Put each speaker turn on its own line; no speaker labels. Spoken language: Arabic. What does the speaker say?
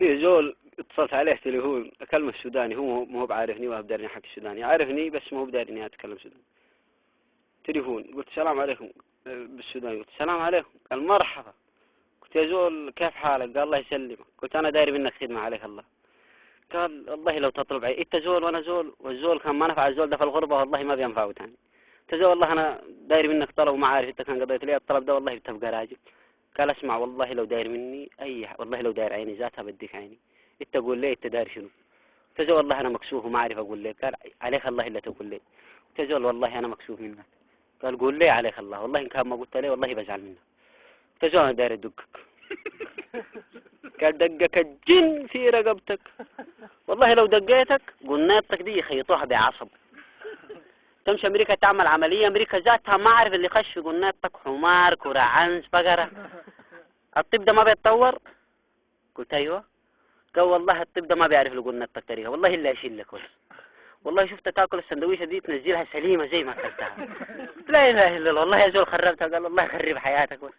في زول اتصلت عليه تليفون أكلمه السوداني، هو مو بعارفني وهو بدارني حق السوداني، يعرفني بس مو بدارني أتكلم سوداني. تليفون قلت السلام عليكم بالسوداني، قلت السلام عليكم، قال مرحبا. قلت يا زول كيف حالك؟ قال الله يسلمك. قلت أنا داير منك خدمة عليك الله. قال والله لو تطلب عي انت زول وانا زول، والزول كان ما نفع الزول ده في الغربة والله ما بينفعه تاني. انت زول والله انا داير منك طلب وما عارف انت كان قضيت لي الطلب ده والله بتبقى راجل. قال اسمع والله لو داير مني والله لو داير عيني ذاتها بديك عيني. انت قول لي انت داير شنو؟ انت زول والله انا مكسوف وما عارف اقول لك. قال عليك الله الا تقول لي. انت زول والله انا مكسوف منك. قال قول لي عليك الله، والله ان كان ما قلت لي والله بزعل منك. انت زول انا داير ادقك. قال دقك الجن في رقبتك، والله لو دقيتك قناتك دي يخيطوها بعصب. تمشي امريكا تعمل عمليه، امريكا ذاتها ما عارف اللي خش في قناتك حمار كرة عنز بقره. الطب ده ما بيتطور؟ قلت ايوه. قال والله الطب ده ما بيعرف لقناتك طريقه، والله الا يشيل لك بس. والله شفت تاكل السندويشه دي تنزلها سليمه زي ما اكلتها. لا اله الا الله، والله يا زول خربتها. قال الله يخرب حياتك بس.